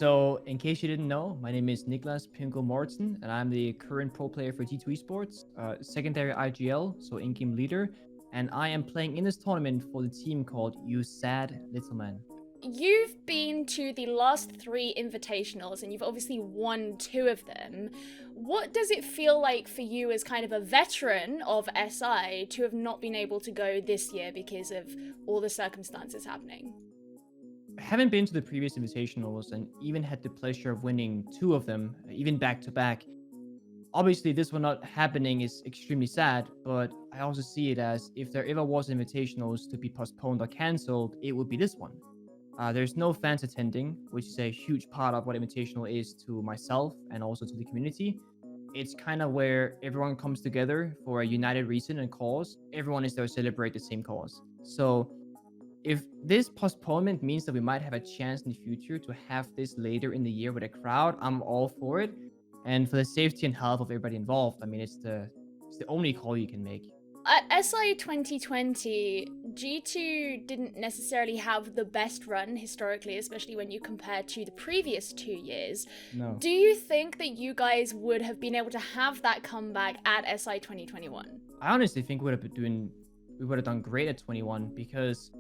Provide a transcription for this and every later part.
So, in case you didn't know, my name is Niclas Pengu Mouritzen, and I'm the current pro player for G2Esports, secondary IGL, so in-game leader, and I am playing in this tournament for the team called You Sad Little Man. You've been to the last 3 invitationals and you've obviously won 2 of them. What does it feel like for you as kind of a veteran of SI to have not been able to go this year because of all the circumstances happening? I haven't been to the previous invitationals and even had the pleasure of winning 2 of them, even back to back. Obviously, this one not happening is extremely sad, but I also see it as if there ever was invitationals to be postponed or cancelled, it would be this one. There's no fans attending, which is a huge part of what Invitational is to myself and also to the community. It's kind of where everyone comes together for a united reason and cause. Everyone is there to celebrate the same cause. So if this postponement means that we might have a chance in the future to have this later in the year with a crowd, I'm all for it. And for the safety and health of everybody involved, I mean, it's the only call you can make. At SI 2020, G2 didn't necessarily have the best run historically, especially when you compare to the previous 2 years. No. Do you think that you guys would have been able to have that comeback at SI 2021? I honestly think we would have done great at 21 because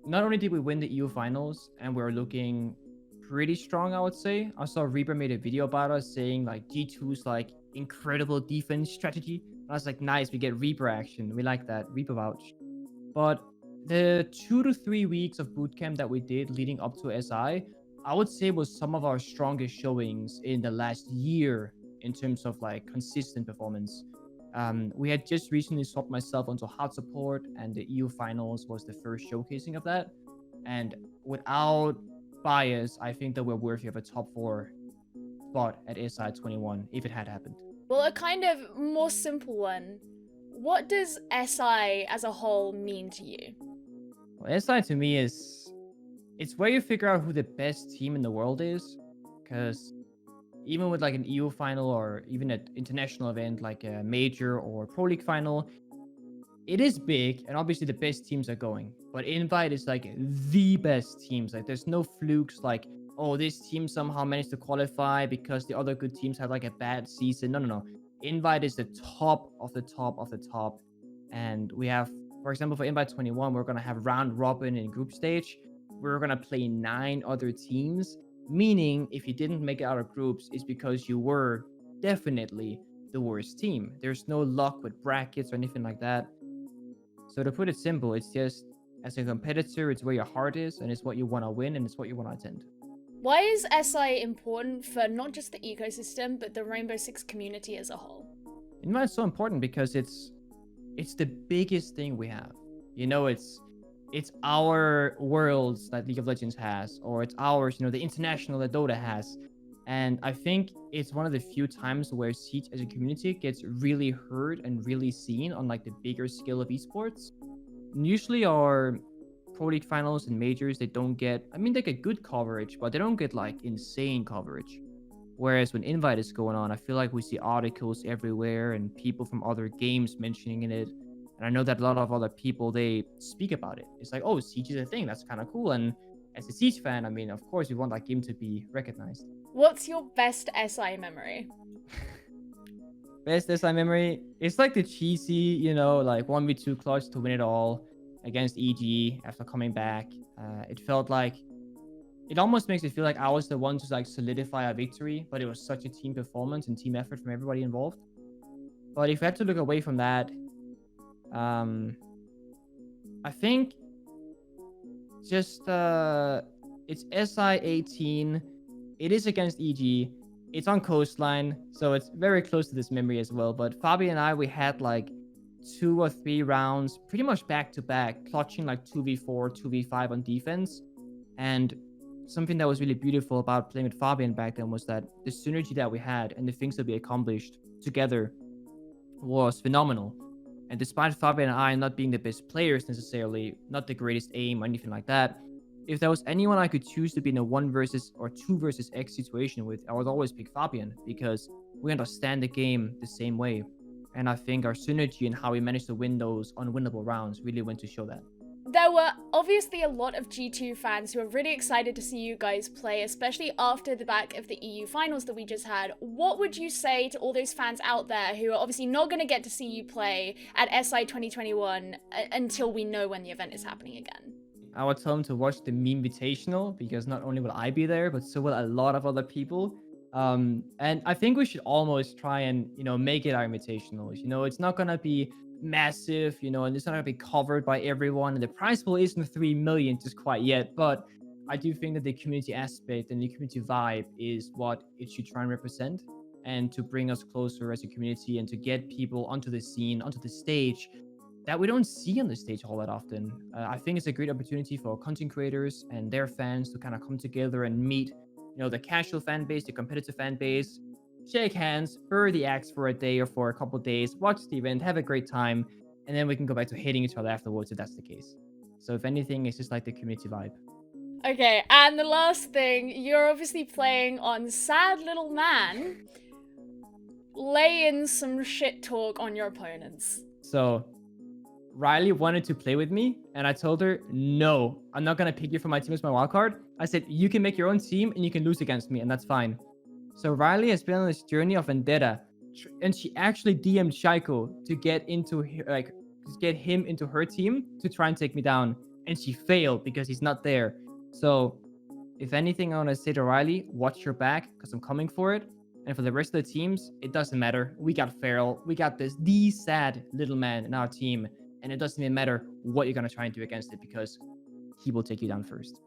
not only did we win the EU finals and we were looking pretty strong, I would say. I saw Reaper made a video about us saying like G2's like incredible defense strategy. I was like, nice, we get Reaper action. We like that. Reaper vouch. But the 2 to 3 weeks of bootcamp that we did leading up to SI, I would say was some of our strongest showings in the last year in terms of like consistent performance. We had just recently swapped myself onto hard support, and the EU finals was the first showcasing of that. And without bias, I think that we're worthy of a top 4 spot at SI 21 if it had happened. Well, a kind of more simple one. What does SI as a whole mean to you? Well, SI to me is it's where you figure out who the best team in the world is, because even with like an EU final or even an international event like a major or pro league final, it is big and obviously the best teams are going. But Invite is like the best teams. Like there's no flukes like, oh, this team somehow managed to qualify because the other good teams had like a bad season. No. Invite is the top of the top of the top. And we have, for example, for Invite 21, we're going to have round robin in group stage. We're going to play 9 other teams, meaning if you didn't make it out of groups, it's because you were definitely the worst team. There's no luck with brackets or anything like that. So to put it simple, it's just as a competitor, it's where your heart is and it's what you want to win and it's what you want to attend. Why is SI important for not just the ecosystem, but the Rainbow Six community as a whole? Invite is so important because it's the biggest thing we have. You know, it's our worlds that League of Legends has, or it's ours, you know, the international that Dota has. And I think it's one of the few times where Siege as a community gets really heard and really seen on like the bigger scale of esports. And usually our Pro League finals and majors, they don't get, I mean, they get good coverage, but they don't get like insane coverage. Whereas when Invite is going on, I feel like we see articles everywhere and people from other games mentioning it. And I know that a lot of other people, they speak about it. It's like, oh, Siege is a thing. That's kind of cool. And as a Siege fan, I mean, of course, we want that game to be recognized. What's your best SI memory? Best SI memory, it's like the cheesy, you know, like 1v2 clutch to win it all against EG after coming back. It felt like, it almost makes it feel like I was the one to like solidify a victory, but it was such a team performance and team effort from everybody involved. But if I had to look away from that, I think just it's SI 18. It is against EG. It's on coastline, so it's very close to this memory as well. But Fabi and I, we had like 2 or 3 rounds pretty much back to back, clutching like 2v4, 2v5 on defense. And something that was really beautiful about playing with Fabian back then was that the synergy that we had and the things that we accomplished together was phenomenal. And despite Fabian and I not being the best players necessarily, not the greatest aim or anything like that, if there was anyone I could choose to be in a 1 versus or 2 versus X situation with, I would always pick Fabian because we understand the game the same way. And I think our synergy and how we managed to win those unwinnable rounds really went to show that. There were obviously a lot of G2 fans who were really excited to see you guys play, especially after the back of the EU finals that we just had. What would you say to all those fans out there who are obviously not going to get to see you play at SI 2021 until we know when the event is happening again? I would tell them to watch the Memevitational, because not only will I be there, but so will a lot of other people. And I think we should almost try and, make it our invitationals. It's not going to be massive, and it's not going to be covered by everyone. And the prize pool isn't 3 million just quite yet. But I do think that the community aspect and the community vibe is what it should try and represent, and to bring us closer as a community and to get people onto the scene, onto the stage that we don't see on the stage all that often. I think it's a great opportunity for content creators and their fans to kind of come together and meet, the casual fan base, the competitive fan base, shake hands, bury the axe for a day or for a couple of days, watch the event, have a great time, and then we can go back to hating each other afterwards if that's the case. So if anything, it's just like the community vibe. Okay, and the last thing, you're obviously playing on Sad Little Man. Lay in some shit talk on your opponents. So Riley wanted to play with me, and I told her, no, I'm not going to pick you for my team as my wildcard. I said, you can make your own team and you can lose against me, and that's fine. So Riley has been on this journey of vendetta, and she actually DM'd Shaiko to get him into her team to try and take me down, and she failed because he's not there. So if anything, I want to say to Riley, watch your back, because I'm coming for it. And for the rest of the teams, it doesn't matter. We got Feral, we got the sad little man in our team, and it doesn't even matter what you're going to try and do against it, because he will take you down first.